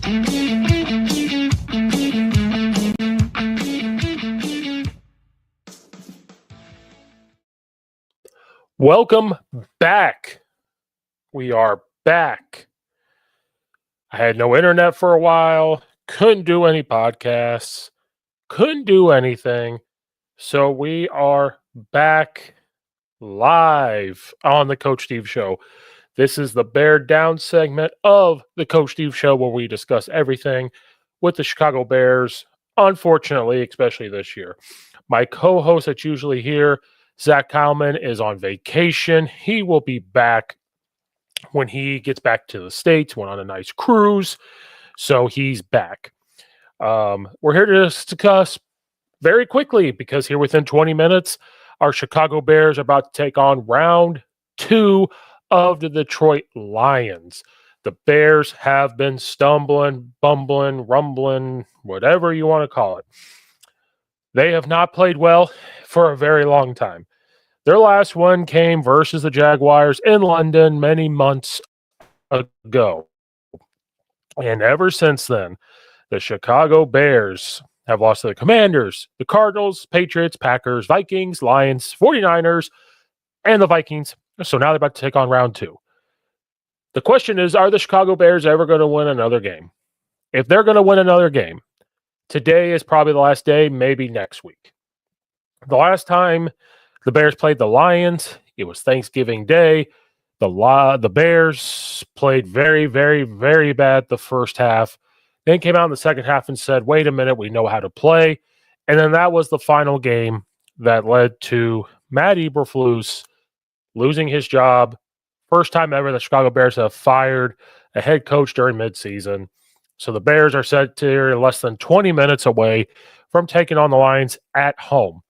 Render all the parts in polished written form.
Welcome back. We are back. I had no internet for a while, couldn't do any podcasts, couldn't do anything. So we are back live on the Coach Steve Show. This is the Bear Down segment of the Coach Steve Show where we discuss everything with the Chicago Bears, unfortunately, especially this year. My co-host that's usually here, Zach Kyleman, is on vacation. He will be back when he gets back to the States, went on a nice cruise. So he's back. We're here to discuss very quickly because here within 20 minutes, our Chicago Bears are about to take on round 2 of the Detroit Lions. The Bears have been stumbling, bumbling, rumbling, whatever you want to call it. They have not played well for a very long time. Their last one came versus the Jaguars in London many months ago. And ever since then, the Chicago Bears have lost to the Commanders, the Cardinals, Patriots, Packers, Vikings, Lions, 49ers, and the Vikings. So now they're about to take on round 2. The question is, are the Chicago Bears ever going to win another game? If they're going to win another game, today is probably the last day, maybe next week. The last time the Bears played the Lions, it was Thanksgiving Day. The Bears played very, very, very bad the first half. Then came out in the second half and said, wait a minute, we know how to play. And then that was the final game that led to Matt Eberflus losing his job. First time ever the Chicago Bears have fired a head coach during midseason. So the Bears are set to less than 20 minutes away from taking on the Lions at home.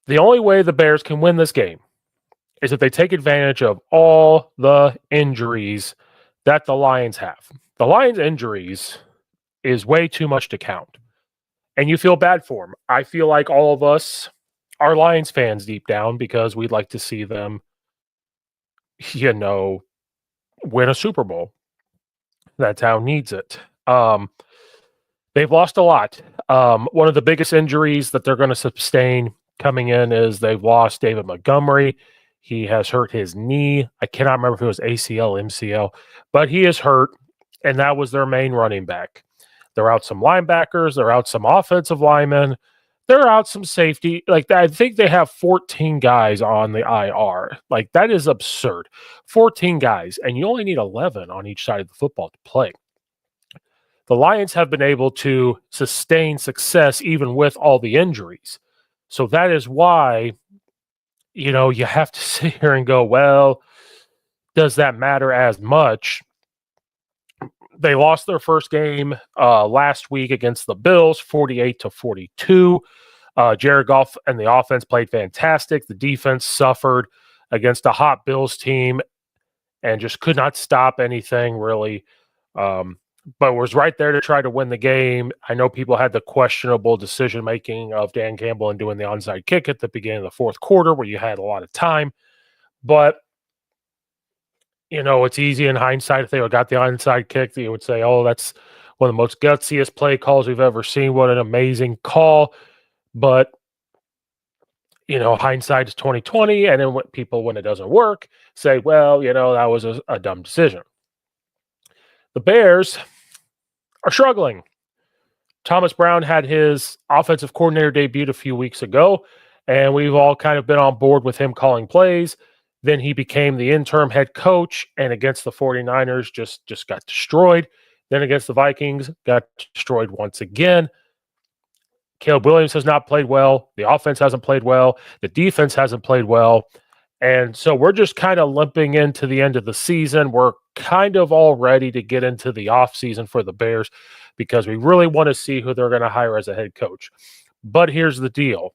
The only way the Bears can win this game is if they take advantage of all the injuries that the Lions have. The Lions' injuries is way too much to count. And you feel bad for them. I feel like all of us are Lions fans deep down because we'd like to see them, win a Super Bowl. That town needs it. They've lost a lot. One of the biggest injuries that they're going to sustain coming in is they've lost David Montgomery. He has hurt his knee. I cannot remember if it was ACL, MCL, but he is hurt, and that was their main running back. They're out some linebackers. They're out some offensive linemen. They're out some safety. I think they have 14 guys on the IR. That is absurd. 14 guys, and you only need 11 on each side of the football to play. The Lions have been able to sustain success even with all the injuries. So that is why, you have to sit here and go, well, does that matter as much? They lost their first game last week against the Bills, 48-42. Jared Goff and the offense played fantastic. The defense suffered against a hot Bills team and just could not stop anything really. But was right there to try to win the game. I know people had the questionable decision-making of Dan Campbell and doing the onside kick at the beginning of the fourth quarter where you had a lot of time. But, it's easy in hindsight. If they got the onside kick, you would say, oh, that's one of the most gutsiest play calls we've ever seen. What an amazing call. But, hindsight is 20/20. And then when it doesn't work, say, well, that was a dumb decision. The Bears are struggling. Thomas Brown had his offensive coordinator debuted a few weeks ago, and we've all kind of been on board with him calling plays. Then he became the interim head coach, and against the 49ers just got destroyed. Then against the Vikings, got destroyed once again. Caleb Williams has not played well. The offense hasn't played well. The defense hasn't played well. And so we're just kind of limping into the end of the season. We're kind of all ready to get into the offseason for the Bears because we really want to see who they're going to hire as a head coach. But here's the deal.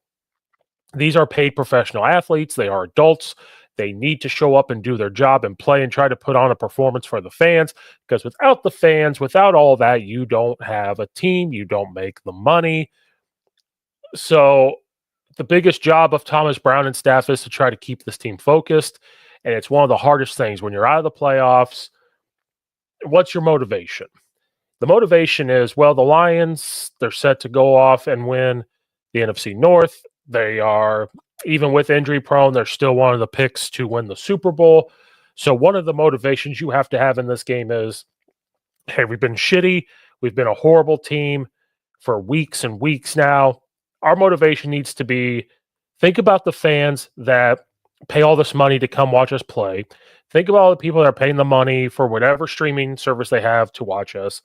These are paid professional athletes. They are adults. They need to show up and do their job and play and try to put on a performance for the fans because without the fans, without all that, you don't have a team. You don't make the money. So the biggest job of Thomas Brown and staff is to try to keep this team focused. And it's one of the hardest things when you're out of the playoffs. what's your motivation? The motivation is, well, the Lions, they're set to go off and win the NFC North. They are, even with injury prone, they're still one of the picks to win the Super Bowl. So one of the motivations you have to have in this game is, hey, we've been shitty. We've been a horrible team for weeks and weeks now. Our motivation needs to be, think about the fans that pay all this money to come watch us play. Think about all the people that are paying the money for whatever streaming service they have to watch us.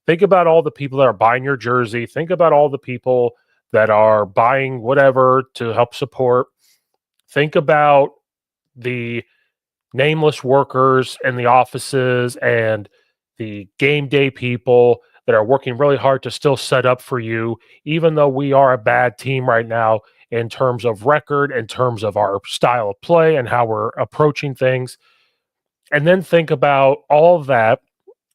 Think about all the people that are buying your jersey. Think about all the people that are buying whatever to help support. Think about the nameless workers in the offices and the game day people that are working really hard to still set up for you, even though we are a bad team right now in terms of record, in terms of our style of play and how we're approaching things. And then think about all of that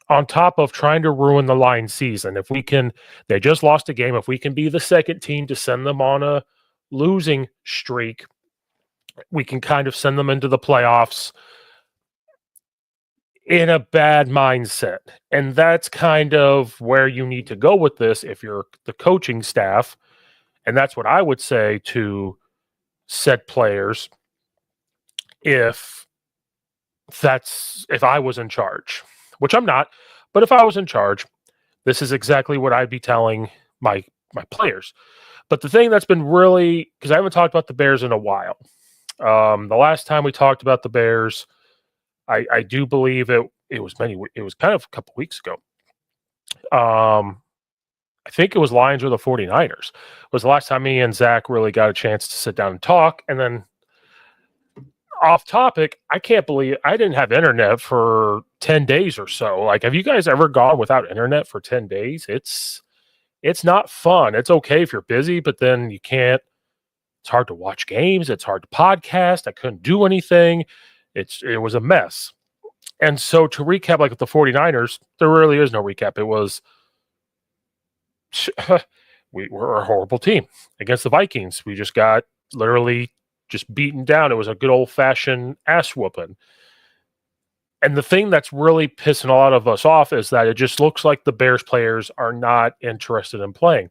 on top of trying to ruin the Lions season. If we can, they just lost a game. If we can be the second team to send them on a losing streak, we can kind of send them into the playoffs in a bad mindset. And that's kind of where you need to go with this if you're the coaching staff. And that's what I would say to said players if I was in charge, which I'm not, but if I was in charge, this is exactly what I'd be telling my players. But the thing that's been really, because I haven't talked about the Bears in a while. The last time we talked about the Bears, I do believe it was kind of a couple weeks ago. I think it was Lions or the 49ers. It was the last time me and Zach really got a chance to sit down and talk. And then off topic, I can't believe I didn't have internet for 10 days or so. Like, have you guys ever gone without internet for 10 days? It's not fun. It's okay if you're busy, but then you can't. It's hard to watch games. It's hard to podcast. I couldn't do anything. It was a mess. And so to recap, like with the 49ers, there really is no recap. It was we were a horrible team against the Vikings. We just got literally just beaten down. It was a good old-fashioned ass whooping. And the thing that's really pissing a lot of us off is that it just looks like the Bears players are not interested in playing.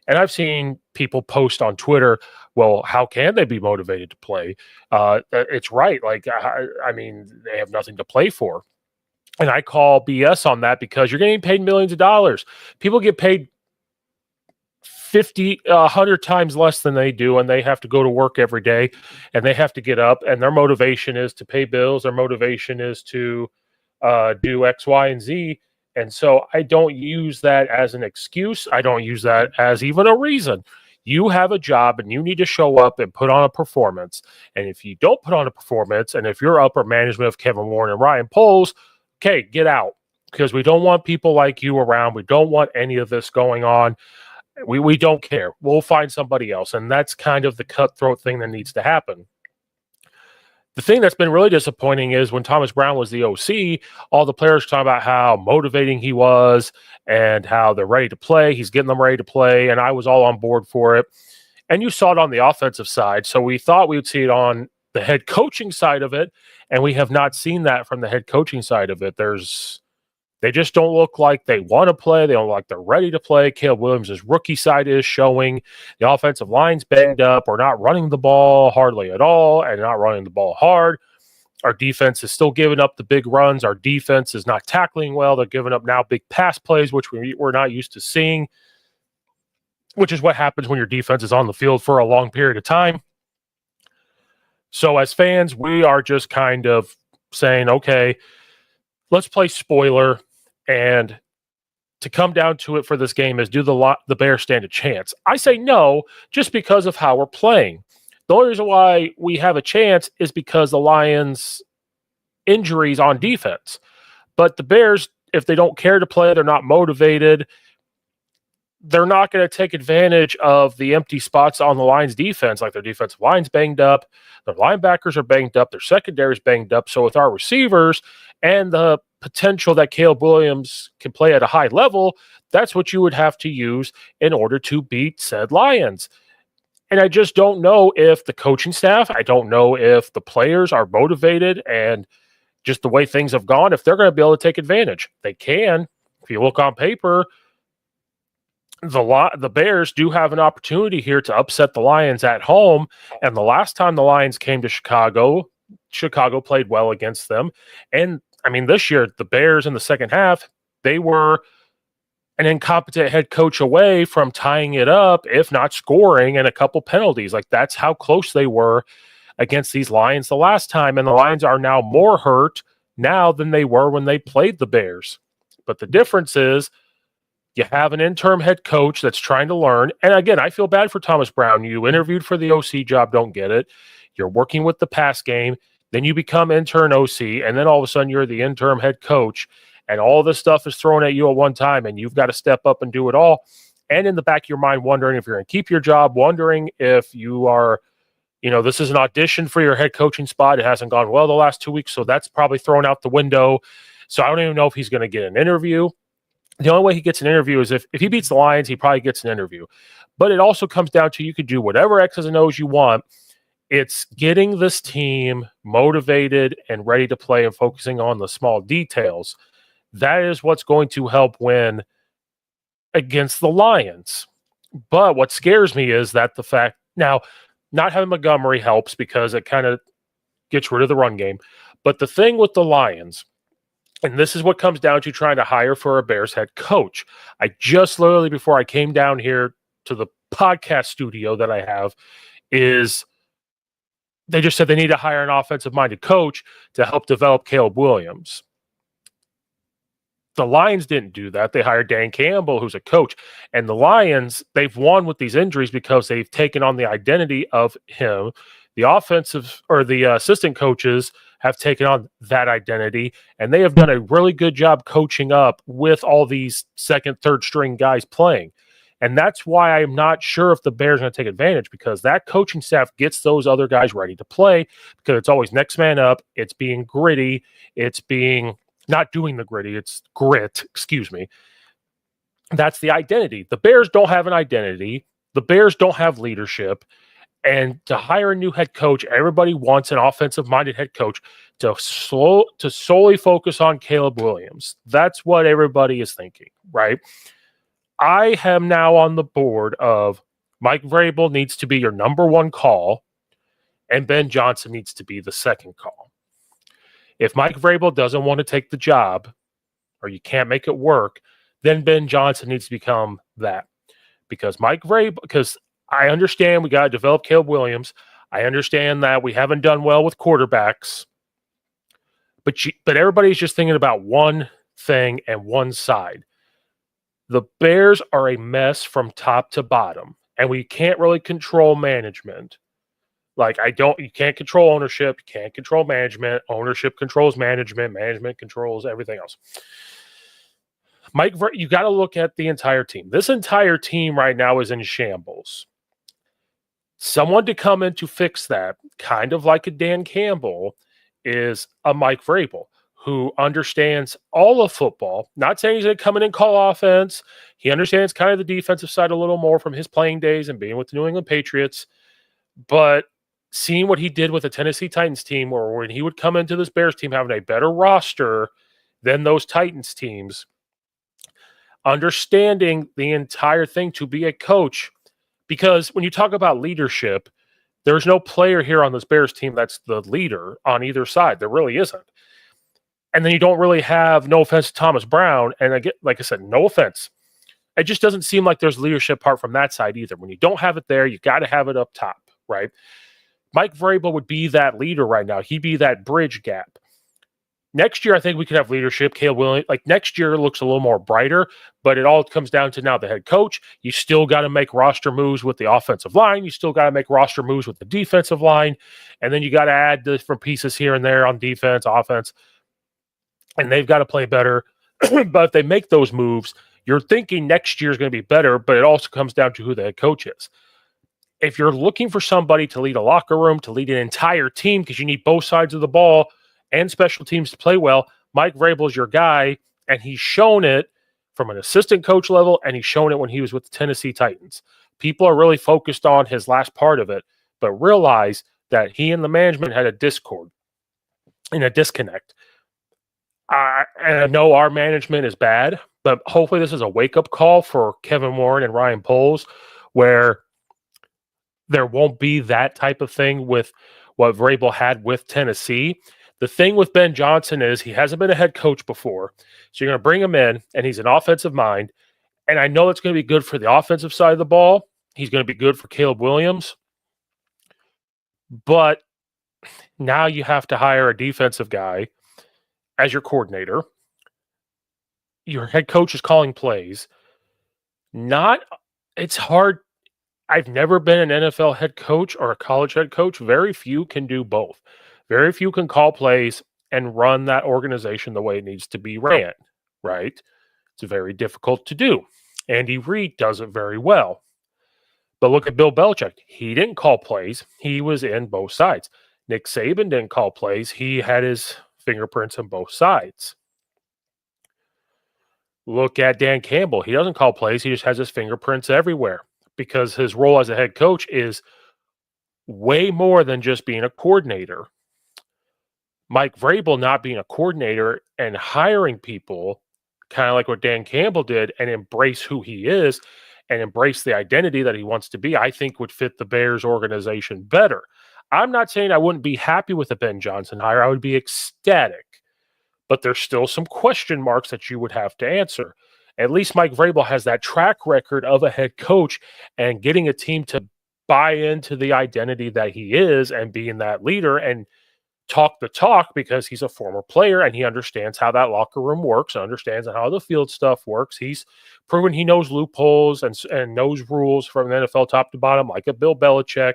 And I've seen people post on Twitter, well, how can they be motivated to play? It's right. Like, I mean, they have nothing to play for. And I call BS on that because you're getting paid millions of dollars. People get paid 50, 100 times less than they do, and they have to go to work every day, and they have to get up, and their motivation is to pay bills. Their motivation is to do X, Y, and Z. And so I don't use that as an excuse. I don't use that as even a reason. You have a job and you need to show up and put on a performance. And if you don't put on a performance, and if you're upper management of Kevin Warren and Ryan Poles, okay, get out, because we don't want people like you around. We don't want any of this going on. We don't care. We'll find somebody else. And that's kind of the cutthroat thing that needs to happen. The thing that's been really disappointing is when Thomas Brown was the OC, all the players talking about how motivating he was and how they're ready to play. He's getting them ready to play, and I was all on board for it. And you saw it on the offensive side, so we thought we would see it on the head coaching side of it, and we have not seen that from the head coaching side of it. They just don't look like they want to play. They don't look like they're ready to play. Caleb Williams' rookie side is showing. The offensive line's banged up. We're not running the ball hardly at all and not running the ball hard. Our defense is still giving up the big runs. Our defense is not tackling well. They're giving up now big pass plays, which we're not used to seeing, which is what happens when your defense is on the field for a long period of time. So as fans, we are just kind of saying, okay, let's play spoiler. And to come down to it for this game is, do the Bears stand a chance? I say no, just because of how we're playing. The only reason why we have a chance is because the Lions' injuries on defense. But the Bears, if they don't care to play, they're not motivated, they're not going to take advantage of the empty spots on the Lions' defense. Like, their defensive line's banged up, their linebackers are banged up, their secondary's banged up. So with our receivers and the potential that Caleb Williams can play at a high level, that's what you would have to use in order to beat said Lions. And I just don't know if the coaching staff, I don't know if the players are motivated and just the way things have gone, if they're going to be able to take advantage. They can. If you look on paper, the Bears do have an opportunity here to upset the Lions at home. And the last time the Lions came to Chicago played well against them. And I mean, this year, the Bears in the second half, they were an incompetent head coach away from tying it up, if not scoring, and a couple penalties. Like, that's how close they were against these Lions the last time. And the Lions are now more hurt now than they were when they played the Bears. But the difference is, you have an interim head coach that's trying to learn. And again, I feel bad for Thomas Brown. You interviewed for the OC job, don't get it. You're working with the pass game. Then you become intern OC. And then all of a sudden you're the interim head coach. And all this stuff is thrown at you at one time. And you've got to step up and do it all. And in the back of your mind, wondering if you're going to keep your job, wondering if you are, this is an audition for your head coaching spot. It hasn't gone well the last 2 weeks. So that's probably thrown out the window. So I don't even know if he's going to get an interview. The only way he gets an interview is if he beats the Lions, he probably gets an interview. But it also comes down to, you could do whatever X's and O's you want. It's getting this team motivated and ready to play and focusing on the small details. That is what's going to help win against the Lions. But what scares me is that the fact, now, not having Montgomery helps because it kind of gets rid of the run game. But the thing with the Lions, and this is what comes down to trying to hire for a Bears head coach. I just literally, before I came down here to the podcast studio that I have, is they just said they need to hire an offensive-minded coach to help develop Caleb Williams. The Lions didn't do that. They hired Dan Campbell, who's a coach. And the Lions, they've won with these injuries because they've taken on the identity of him. The offensive or the assistant coaches have taken on that identity, and they have done a really good job coaching up with all these second, third string guys playing. And that's why I'm not sure if the Bears are going to take advantage, because that coaching staff gets those other guys ready to play, because it's always next man up. It's being gritty. It's being not doing the gritty. It's grit. Excuse me. That's the identity. The Bears don't have an identity. The Bears don't have leadership. And to hire a new head coach, everybody wants an offensive-minded head coach to solely focus on Caleb Williams. That's what everybody is thinking, right? I am now on the board of Mike Vrabel needs to be your number one call, and Ben Johnson needs to be the second call. If Mike Vrabel doesn't want to take the job, or you can't make it work, then Ben Johnson needs to become that. Because I understand we got to develop Caleb Williams. I understand that we haven't done well with quarterbacks. But everybody's just thinking about one thing and one side. The Bears are a mess from top to bottom, and we can't really control management. You can't control ownership, you can't control management. Ownership controls management, management controls everything else. You got to look at the entire team. This entire team right now is in shambles. Someone to come in to fix that, kind of like a Dan Campbell, is a Mike Vrabel, who understands all of football. Not saying he's going to come in and call offense. He understands kind of the defensive side a little more from his playing days and being with the New England Patriots. But seeing what he did with the Tennessee Titans team, or when he would come into this Bears team having a better roster than those Titans teams, understanding the entire thing to be a coach. Because when you talk about leadership, there's no player here on this Bears team that's the leader on either side. There really isn't. And then you don't really have, no offense to Thomas Brown, and like I said, no offense. It just doesn't seem like there's leadership part from that side either. When you don't have it there, you got to have it up top, right? Mike Vrabel would be that leader right now. He'd be that bridge gap. Next year, I think we could have leadership. Caleb Williams, next year looks a little more brighter, but it all comes down to now the head coach. You still got to make roster moves with the offensive line. You still got to make roster moves with the defensive line. And then you got to add different pieces here and there on defense, offense. And they've got to play better. But if they make those moves, you're thinking next year is going to be better, but it also comes down to who the head coach is. If you're looking for somebody to lead a locker room, to lead an entire team, because you need both sides of the ball and special teams to play well, Mike Vrabel is your guy, and he's shown it from an assistant coach level, and he's shown it when he was with the Tennessee Titans. People are really focused on his last part of it, but realize that he and the management had a discord and a disconnect. And I know our management is bad, but hopefully this is a wake-up call for Kevin Warren and Ryan Poles, where there won't be that type of thing with what Vrabel had with Tennessee. The thing with Ben Johnson is he hasn't been a head coach before. So you're going to bring him in, and he's an offensive mind. And I know it's going to be good for the offensive side of the ball. He's going to be good for Caleb Williams. But now you have to hire a defensive guy as your coordinator. Your head coach is calling plays. It's hard. I've never been an NFL head coach or a college head coach. Very few can do both. Very few can call plays and run that organization the way it needs to be ran, right? It's very difficult to do. Andy Reid does it very well. But look at Bill Belichick. He didn't call plays. He was in both sides. Nick Saban didn't call plays. He had his fingerprints on both sides. Look at Dan Campbell. He doesn't call plays. He just has his fingerprints everywhere because his role as a head coach is way more than just being a coordinator. Mike Vrabel not being a coordinator and hiring people, kind of like what Dan Campbell did, and embrace who he is and embrace the identity that he wants to be, I think would fit the Bears organization better. I'm not saying I wouldn't be happy with a Ben Johnson hire. I would be ecstatic. But there's still some question marks that you would have to answer. At least Mike Vrabel has that track record of a head coach and getting a team to buy into the identity that he is and being that leader and talk the talk because he's a former player and he understands how that locker room works, understands how the field stuff works. He's proven he knows loopholes and knows rules from the NFL top to bottom, like a Bill Belichick.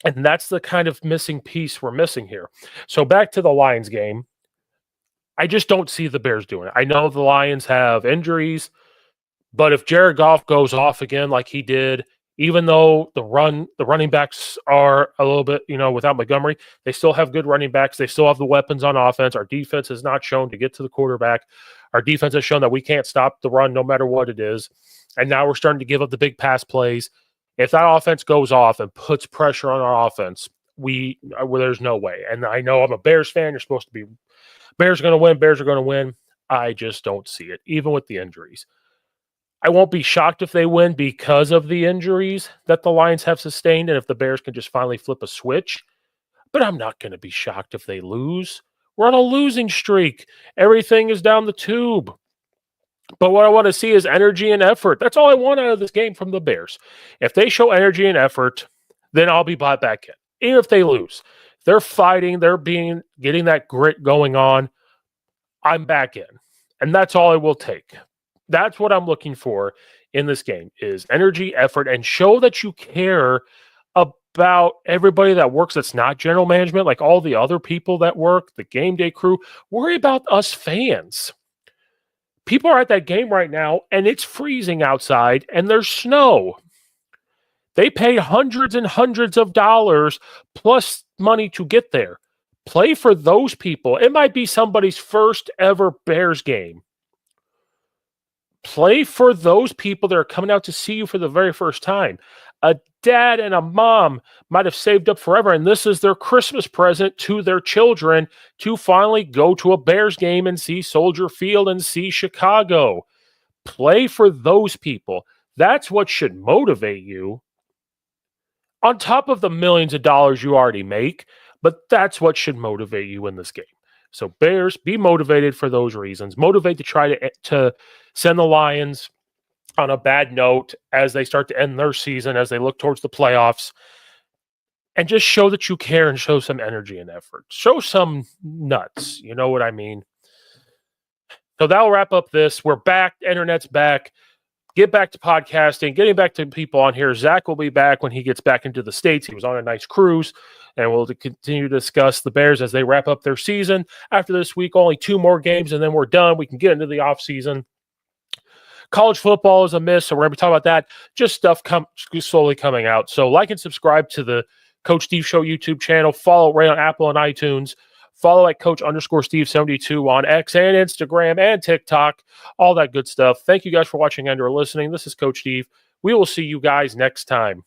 And that's the kind of missing piece we're missing here. So back to the Lions game. I just don't see the Bears doing it. I know the Lions have injuries, but if Jared Goff goes off again like he did, even though the running backs are a little bit, without Montgomery, they still have good running backs. They still have the weapons on offense. Our defense has not shown to get to the quarterback. Our defense has shown that we can't stop the run no matter what it is. And now we're starting to give up the big pass plays. If that offense goes off and puts pressure on our offense, there's no way. And I know I'm a Bears fan. You're supposed to be Bears are going to win. Bears are going to win. I just don't see it, even with the injuries. I won't be shocked if they win because of the injuries that the Lions have sustained and if the Bears can just finally flip a switch. But I'm not going to be shocked if they lose. We're on a losing streak. Everything is down the tube. But what I want to see is energy and effort. That's all I want out of this game from the Bears. If they show energy and effort, then I'll be bought back in. Even if they lose. They're fighting. They're getting that grit going on. I'm back in. And that's all it will take. That's what I'm looking for in this game is energy, effort, and show that you care about everybody that works that's not general management, like all the other people that work, the game day crew. Worry about us fans. People are at that game right now, and it's freezing outside, and there's snow. They pay hundreds and hundreds of dollars plus money to get there. Play for those people. It might be somebody's first ever Bears game. Play for those people that are coming out to see you for the very first time. A dad and a mom might have saved up forever, and this is their Christmas present to their children to finally go to a Bears game and see Soldier Field and see Chicago. Play for those people. That's what should motivate you. On top of the millions of dollars you already make, but that's what should motivate you in this game. So Bears, be motivated for those reasons. Motivate to try to send the Lions on a bad note as they start to end their season, as they look towards the playoffs. And just show that you care and show some energy and effort. Show some nuts. You know what I mean? So that'll wrap up this. We're back. Internet's back. Get back to podcasting, getting back to people on here. Zach will be back when he gets back into the States. He was on a nice cruise, and we'll continue to discuss the Bears as they wrap up their season. After this week, only 2 more games, and then we're done. We can get into the offseason. College football is a miss, so we're going to be talking about that. Just stuff slowly coming out. So like and subscribe to the Coach Steve Show YouTube channel. Follow right on Apple and iTunes. Follow at Coach_Steve72 on X and Instagram and TikTok, all that good stuff. Thank you guys for watching and or listening. This is Coach Steve. We will see you guys next time.